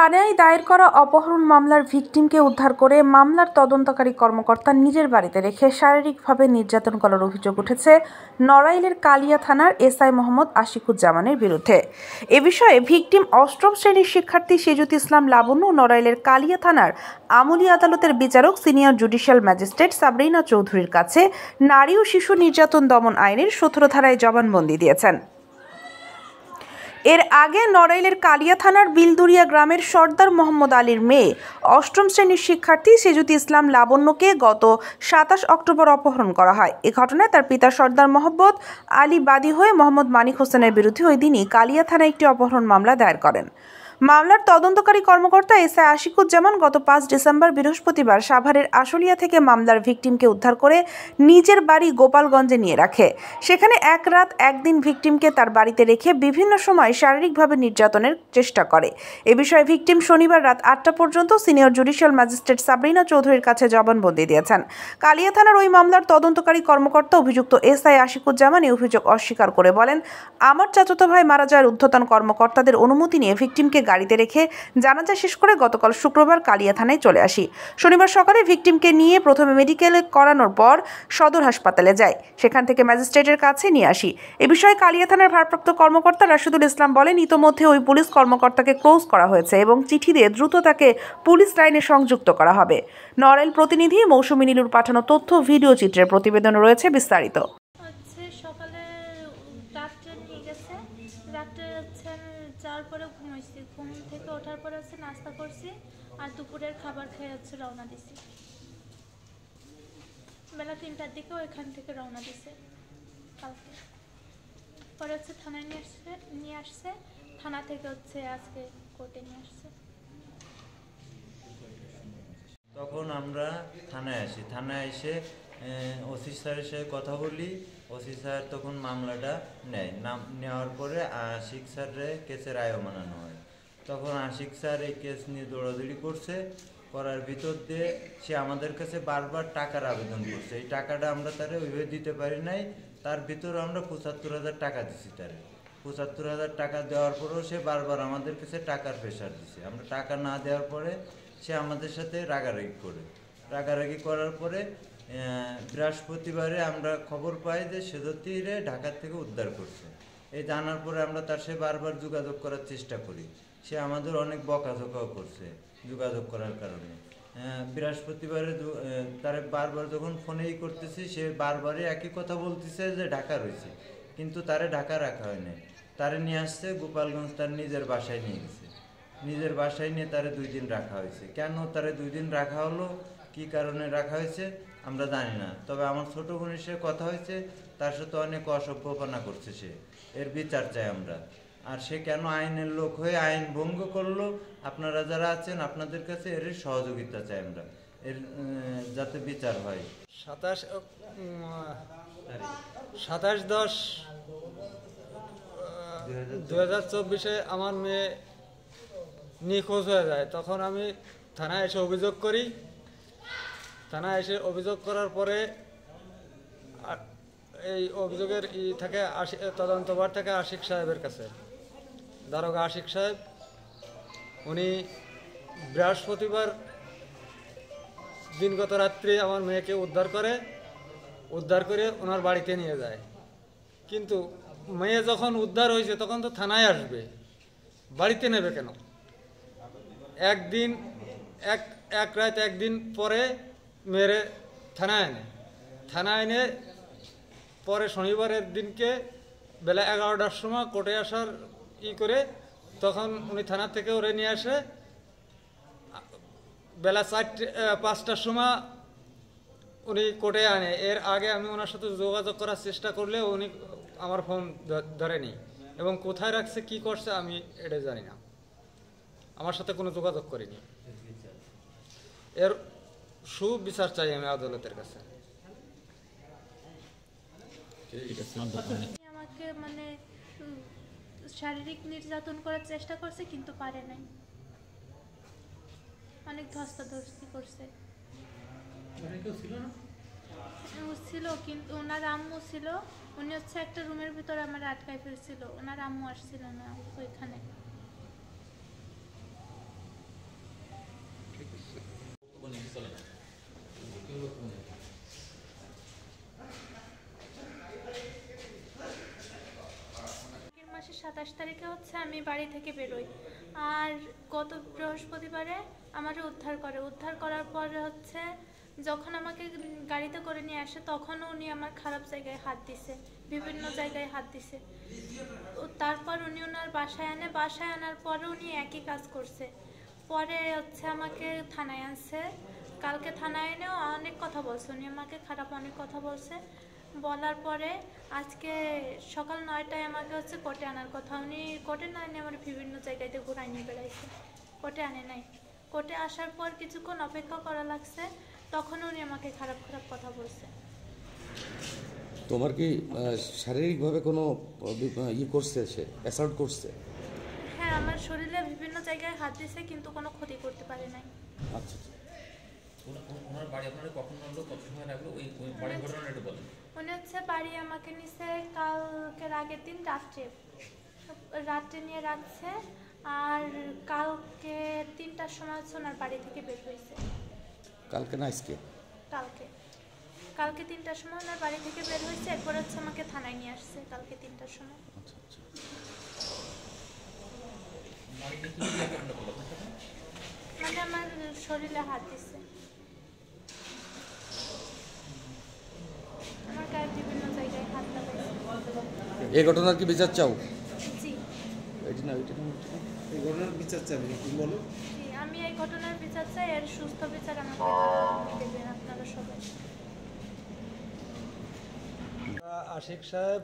থানায় দায়ের করা অপহরণ মামলার ভিকটিমকে উদ্ধার করে মামলার তদন্তকারী কর্মকর্তা নিজের বাড়িতে রেখে শারীরিকভাবে নির্যাতন করার অভিযোগ উঠেছে নড়াইলের কালিয়া থানার এসআই মোহাম্মদ আশিকুজ্জামানের বিরুদ্ধে। এ বিষয়ে ভিকটিম অষ্টম শ্রেণীর শিক্ষার্থী সেজুত ইসলাম লাবণ্য নড়াইলের কালিয়া থানার আমলি আদালতের বিচারক সিনিয়র জুডিশিয়াল ম্যাজিস্ট্রেট সাবরিনা চৌধুরীর কাছে নারী ও শিশু নির্যাতন দমন আইনের ১৭ ধারায় জবানবন্দি দিয়েছেন। এর আগে নড়াইলের কালিয়া থানার বিলদুরিয়া গ্রামের সর্দার মোহাম্মদ আলীর মেয়ে অষ্টম শ্রেণীর শিক্ষার্থী সেজুত ইসলাম লাবণ্যকে গত ২৭ অক্টোবর অপহরণ করা হয়। এ ঘটনায় তার পিতা সর্দার মোহাম্মদ আলী বাদী হয়ে মোহাম্মদ মানিক হোসেনের বিরুদ্ধে ওই দিনই কালিয়া থানায় একটি অপহরণ মামলা দায়ের করেন। মামলার তদন্তকারী কর্মকর্তা এসআই আশিকুজ্জামান গত ৫ ডিসেম্বর বৃহস্পতিবার সাভারের আশুলিয়া থেকে মামলার ভিকটিমকে উদ্ধার করে নিজের বাড়ি গোপালগঞ্জে নিয়ে রাখে। সেখানে এক রাত একদিন ভিকটিমকে তার বাড়িতে রেখে বিভিন্ন সময় শারীরিকভাবে নির্যাতনের চেষ্টা করে। এ বিষয়ে ভিকটিম শনিবার রাত ৮টা পর্যন্ত সিনিয়র জুডিশিয়াল ম্যাজিস্ট্রেট সাবরিনা চৌধুরীর কাছে জবানবন্দি দিয়েছেন। কালিয়া থানার ওই মামলার তদন্তকারী কর্মকর্তা অভিযুক্ত এসআই আশিকুজ্জামান এই অভিযোগ অস্বীকার করে বলেন, আমার চাচাতো ভাই মারা যাওয়ার ঊর্ধ্বতন কর্মকর্তাদের অনুমতি নিয়ে ভিকটিমকে গাড়িতে রেখে জানাজা শেষ করে গতকাল শুক্রবার কালিয়া থানায় চলে আসি। শনিবার সকালে ভিকটিমকে নিয়ে প্রথমে মেডিকেলে করানোর পর সদর হাসপাতালে যায়, সেখান থেকে ম্যাজিস্ট্রেটের কাছে নিয়ে আসি। এ বিষয়ে কালিয়া থানার ভারপ্রাপ্ত কর্মকর্তা রাশিদুল ইসলাম বলেন, ইতোমধ্যে ওই পুলিশ কর্মকর্তাকে ক্লোজ করা হয়েছে এবং চিঠি দিয়ে দ্রুত তাকে পুলিশ লাইনে সংযুক্ত করা হবে। নড়াইল প্রতিনিধি মৌসুমী নীলুর পাঠানো তথ্য ভিডিও চিত্রের প্রতিবেদন রয়েছে বিস্তারিত। রাত্রে যাওয়ার পরে ঘুমাইছি, ঘুম থেকে ওঠার পরে নাস্তা করছি আর দুপুরের খাবার খেয়ে রওনা দিছি। বেলা ৩টার দিকে ওইখান থেকে রওনা দিছে কালকে। পরে থানায় নিয়ে আসছে, থানা থেকে আজকে কোর্টে নিয়ে আসছে। তখন আমরা থানায় আসি, থানায় এসে ওসি স্যারের সাথে কথা বলি। ওসি স্যার তখন মামলাটা নেওয়ার পরে আশিক স্যারের কেসের আয়ও মানানো হয়। তখন আশিক স্যার এই কেস নিয়ে দৌড়াদৌড়ি করার ভিতর দিয়ে সে আমাদের কাছে বারবার টাকার আবেদন করছে। এই টাকাটা আমরা তারে ওইভাবে দিতে পারি নাই। তার ভিতরে আমরা ৭৫,০০০ টাকা দিছি তারে। ৭৫,০০০ টাকা দেওয়ার পরেও সে বারবার আমাদের কাছে টাকার প্রেশার দিছে। আমরা টাকা না দেওয়ার পরে সে আমাদের সাথে রাগারাগি করার পরে বৃহস্পতিবারে আমরা খবর পাই যে সেজুতিরে ঢাকা থেকে উদ্ধার করছে। এই জানার পরে আমরা তার সাথে বারবার যোগাযোগ করার চেষ্টা করি। সে আমাদের অনেক বকাঝকাও করছে যোগাযোগ করার কারণে। বৃহস্পতিবারে তারে বারবার যখন ফোনেই করতেছি, সে বারবারই একই কথা বলতেছে যে ঢাকা রয়েছে, কিন্তু তারে ঢাকা রাখা হয় নাই। তারে নিয়ে আসছে গোপালগঞ্জ, তার নিজের বাসায় নিয়ে গেছে। নিজের বাসায় নিয়ে তারে 2 দিন রাখা হয়েছে। কেন তারে 2 দিন রাখা হলো, কি কারণে রাখা হয়েছে আমরা জানি না। তবে আমার ছোট বোনের সাথে কথা হয়েছে, তার সাথে অনেক অসভ্যপনা করছে সে। এর বিচার চাই আমরা। আর সে কেন আইনের লোক হয়ে আইন ভঙ্গ করলো, আপনারা যারা আছেন আপনাদের কাছে এর সহযোগিতা চাই আমরা, এর যাতে বিচার হয়। 27/10/2024 আমার মেয়ে নিখোঁজ হয়ে যায়। তখন আমি থানায় এসে অভিযোগ করি। থানায় এসে অভিযোগ করার পরে এই অভিযোগের থাকে তদন্তভার থাকে আশিক সাহেবের কাছে, দারোগা আশিক সাহেব। উনি বৃহস্পতিবার দিনগত রাত্রে আমার মেয়েকে উদ্ধার করে ওনার বাড়িতে নিয়ে যায়। কিন্তু মেয়ে যখন উদ্ধার হয়েছে তখন তো থানায় আসবে, বাড়িতে নেবে কেন? এক রাত একদিন পরে মেয়েরে থানায় এনে পরে শনিবারের দিনকে বেলা 11টার সময় কোর্টে আসার করে তখন উনি থানা থেকে ওরে নিয়ে আসে। বেলা 5টার সময় উনি কোর্টে আনে। এর আগে আমি ওনার সাথে যোগাযোগ করার চেষ্টা করলে উনি আমার ফোন ধরেনি এবং কোথায় রাখছে কি করছে আমি এটা জানি না। আমার সাথে কোনো যোগাযোগ করেনি। এর সুবিচার চাই আমি আদালতের কাছে। আমাকে শারীরিক নির্যাতন করার চেষ্টা করছে, কিন্তু পারে নাই। অনেক ধস্তাধস্তি করছে। ছিল, কিন্তু ওনার আম্মু ছিল। উনি একটা রুমের ভিতরে আমার আটকায় ফেলছিল। ওনার আম্মু আসছিল না ওইখানে। তারিখে হচ্ছে আমি বাড়ি থেকে বেরোই, আর গত বৃহস্পতিবারে আমাকে উদ্ধার করার পরে হচ্ছে যখন আমাকে গাড়িতে করে নিয়ে আসে তখনও উনি আমার খারাপ জায়গায় হাত দিছে, বিভিন্ন জায়গায় হাত দিছে। তারপর উনি ওনার বাসায় আনার পরে উনি একই কাজ করছে। পরে হচ্ছে আমাকে থানায় আনছে, কালকে থানায় এনেও অনেক কথা বলছে, উনি আমাকে খারাপ অনেক কথা বলছে। বলার পরে আজকে সকাল 9টায় আমাকে হচ্ছে কোর্টে আনার কথা, উনি কোর্টে না এনে আমার বিভিন্ন জায়গাতে ঘুরাই নিয়ে বেড়াইছে, কোর্টে আনে নাই। কোর্টে আসার পর কিছুক্ষণ অপেক্ষা করা লাগছে, তখন উনি আমাকে খারাপ কথা বলছে। তোমার কি শারীরিকভাবে কোনো করছে, সে অ্যাসল্ট করছে? হ্যাঁ, আমার শরীরে বিভিন্ন জায়গায় হাত দিছে কিন্তু কোনো ক্ষতি করতে পারে নাই। আচ্ছা, ওনার বাড়ি আপনারা কখন আনলো, কত সময় রাখলো, ওই বাড়ির ঘটনা একটু বলেন। উনি হচ্ছে বাড়ি আমাকে নিছে কালকের আগের দিন রাত্রে নিয়ে রাখছে, আর কালকে 3টার সময় হচ্ছে ওনার বাড়ি থেকে বের হয়েছে। কালকে না আজকে? কালকে 3টার সময় ওনার বাড়ি থেকে বের হয়েছে, এরপর হচ্ছে আমাকে থানায় নিয়ে আসছে কালকে 3টার সময়। আচ্ছা আচ্ছা। বাড়িতে কি আপনার বলো আপনার সাথে? মানে আমার শরীরে হাত দিছে, আমার গায়ে বিভিন্ন জায়গায় হাত লাগাইছে। এই ঘটনার কি বিচার চাও? জি এই ঘটনার বিচার চাবেন, কি বলো? জি, আমি এই ঘটনার বিচার চাই, এর সুস্থ বিচার আমাকে দেবেন আপনারা সবাই। আশিক সাহেব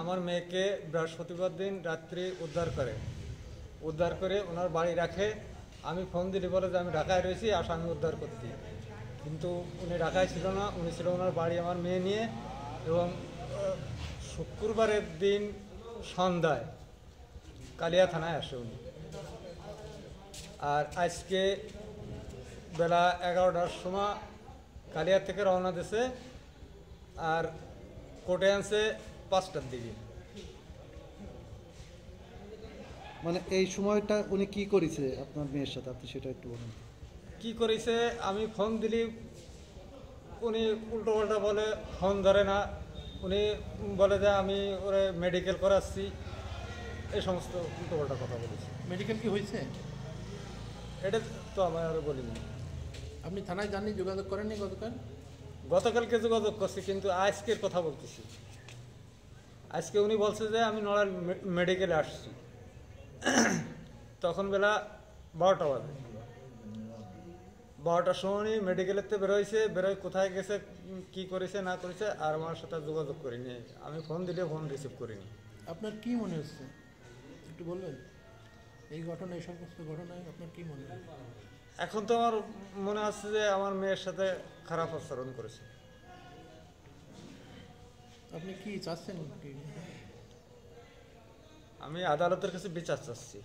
আমার মেয়েকে বৃহস্পতিবার দিন রাত্রি উদ্ধার করে ওনার বাড়ি রাখে। আমি ফোন দিলি বলে যে আমি ঢাকায় রয়েছি, আসামি উদ্ধার করতে, কিন্তু উনি ঢাকায় ছিল না, উনি ছিল ওনার বাড়ি আমার মেয়ে নিয়ে। এবং শুক্রবারের দিন সন্ধ্যায় কালিয়া থানায় আসে উনি, আর আজকে বেলা 11টার সময় কালিয়া থেকে রওনা দিছে, আর কোর্টে আনছে 5টার দিকে। মানে এই সময়টা উনি কি করেছে আপনার মেয়ের সাথে, আপনি সেটা একটু বলুন। কি করেছে, আমি ফোন দিলি উনি উল্টো পাল্টা বলে, ফোন ধরে না। উনি বলে যে আমি ওরে মেডিকেল করাচ্ছি, এই সমস্ত উল্টো পাল্টা কথা বলেছে। মেডিকেল কি হয়েছে? এটা তো আমি আরও বলিনি। আপনি থানায় যাননি, যোগাযোগ করেননি গতকালকে যোগাযোগ করছি, কিন্তু আজকের কথা বলতেছি। আজকে উনি বলছে যে আমি নড়াইল মেডিকেলে আসছি, তখন বেলা 12টা বাজে। 12টার সময় উনি মেডিকেলেতে বেরোয় কোথায় গেছে, কি করেছে না করেছে, আর আমার সাথে যোগাযোগ করিনি। আমি ফোন দিলে ফোন রিসিভ করিনি। আপনার কি মনে হচ্ছে একটু বলবেন? এই ঘটনা, এই সমস্ত ঘটনায় আপনার কি মনে হয়? এখন তো আমার মনে হচ্ছে যে আমার মেয়ের সাথে খারাপ আচরণ করেছে। আপনি কি চাচ্ছেন? আমি আদালতের কাছে বিচার চাচ্ছি।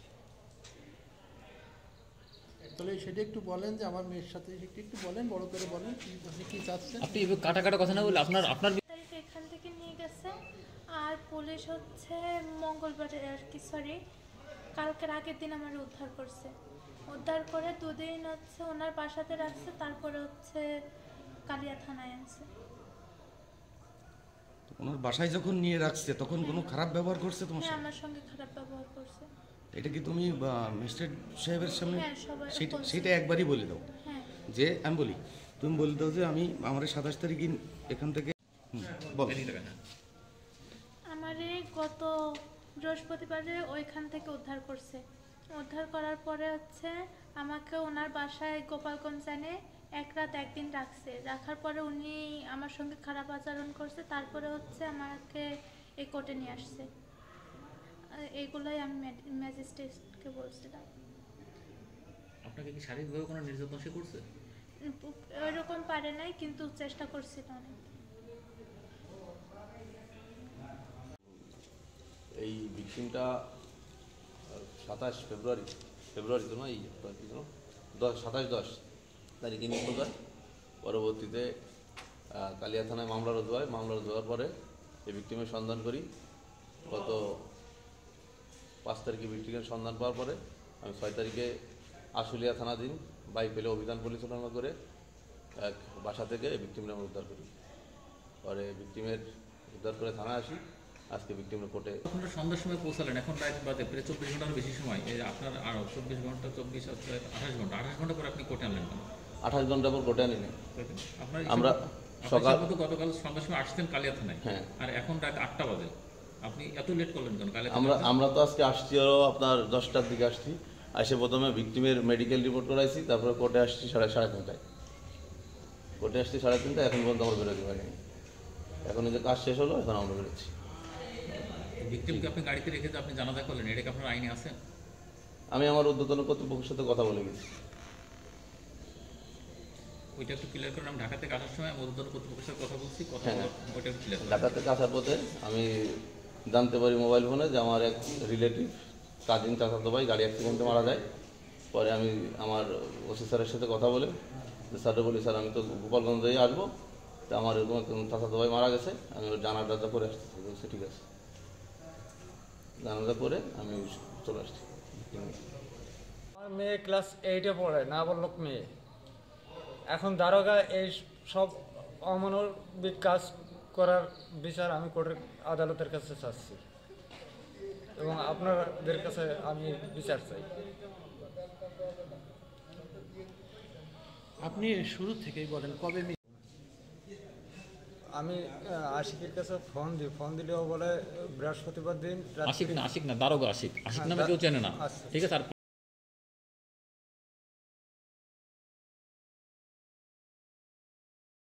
তাহলে সেটা একটু বলেন যে আমার মেয়ের সাথে একটু বলেন, বড় করে বলেন আপনি কি চাচ্ছেন। আপনি কাটা কথা না বলে আপনার তারিখে এখান থেকে নিয়ে গেছে, আর পুলিশ হচ্ছে মঙ্গলবারে আর কি কালকের আগের দিন আমার উদ্ধার করে 2 দিন হচ্ছে ওনার বাসাতে রাখছে, তারপরে হচ্ছে কালিয়া থানায় আনছে। ওনার বাসায় যখন নিয়ে রাখছে তখন কোনো খারাপ ব্যবহার করছে তোমার হ্যাঁ, সাথে? আমার সঙ্গে খারাপ ব্যবহার করছে। এটা কি তুমি ম্যাজিস্ট্রেট সাহেবের সামনে হ্যাঁ, সবাই বলছে। সেটা একবারই বলে দাও, হ্যাঁ, যে আমি বলি, তুমি বলে দাও যে আমি আমার 27 তারিখ এখান থেকে বল। আমারে গত বৃহস্পতিবারে ওইখান থেকে উদ্ধার করার পরে হচ্ছে আমাকে ওনার বাসায় গোপালগঞ্জ এনে 1 রাত 1 দিন রাখার পরে উনি আমার সঙ্গে খারাপ আচরণ করছে, তারপরে হচ্ছে আমাকে এই কোর্টে নিয়ে আসছে। এইগুলোই আমি ম্যাজিস্ট্রেটকে বলছিলাম। আপনাকে কি শারীরিকভাবে কোনো নির্যাতন সে করছে? ওইরকম পারে নাই, কিন্তু চেষ্টা করছিল অনেক। এই ভিকটিমটা 27 ফেব্রুয়ারি তো নয়, 27-10 তারিখে নিখোঁজ হয়। পরবর্তীতে কালিয়া থানায় মামলা রুজু হয়। মামলা রুজু হওয়ার পরে এই ভিকটিমের সন্ধান করি। গত 5 তারিখে ভিকটিমের সন্ধান পাওয়ার পরে আমি 6 তারিখে আশুলিয়া থানাধীন বাইপেলে অভিযান পরিচালনা করে এক বাসা থেকে এই ভিকটিমটা আমরা উদ্ধার করি। পরে ভিকটিমের উদ্ধার করে থানায় আসি। আজকে ভিকটিমের কোর্টে। আপনারা সন্ধ্যার সময় পৌঁছালেন, এখন রাত বাদে প্রায় 24 ঘন্টার বেশি সময়। এই যে আপনার আরও 24 ঘন্টা, 24 28 ঘন্টা, 28 ঘন্টা পরে আপনি কোর্টে আনলেন কেন? 28 ঘন্টা পর কোর্টে আনি না। আপনার আমরা সকাল গতকাল সন্ধ্যার সময় আসতেন কালিয়া থানায়, হ্যাঁ, আর এখন রাত 8টা বাজে, আপনি এত লেট করলেন কেন কালিয়া? আমরা তো আজকে আসছি হলো আপনার 10টার দিকে আসছি, এসে প্রথমে ভিকটিমের মেডিকেল রিপোর্ট করাইছি, তারপরে কোর্টে আসছি সাড়ে 3:30টায়। কোর্টে আসছি 3:30টায়, এখন পর্যন্ত আমরা বেরোতে পারিনি। এখন এই যে কাজ শেষ হলো, এখন আমরা বেরোচ্ছি। ভিকটিমকে আপনি গাড়িতে রেখে যে আপনি জানাজা করলেন, এটা কি আপনার আইনে আছে? আমি আমার ঊর্ধ্বতন কর্তৃপক্ষের সাথে কথা বলে গেছি। ওইটা একটু ক্লিয়ার করেন। আমি ঢাকা থেকে আসার সময় মধুদন কর্তৃপক্ষের সাথে কথা বলছি, কথা হ্যাঁ, ওইটা একটু ক্লিয়ার করেন। ঢাকা থেকে আসার পথে আমি জানতে পারি মোবাইল ফোনে যে আমার এক রিলেটিভ কাজিন চাচাতো ভাই গাড়ি অ্যাক্সিডেন্টে মারা যায়। পরে আমি আমার ওসি স্যারের সাথে কথা বলে স্যারকে বলি, স্যার আমি তো গোপালগঞ্জ হয়ে আসবো, তো আমার এরকম একজন চাচাতো ভাই মারা গেছে, আমি জানাজা করে আসতেছি। বলছি ঠিক আছে, জানাজা করে আমি চলে আসছি। আমার মেয়ে ক্লাস 8-এ পড়ে, নাবালক মেয়ে। এখন দারোগা এই সব অমানবিক কাজ করার বিচার আমি কোর্টের আদালতের কাছে চাচ্ছি এবং আপনাদের কাছে আমি বিচার চাই। আপনি শুরু থেকেই বলেন কবে আমি আশিকের কাছে ফোন দিলেও বলে বৃহস্পতিবার দিন আশিক না, দারোগা আশিক নামে কেউ চেনে না, আচ্ছা। ঠিক আছে। আর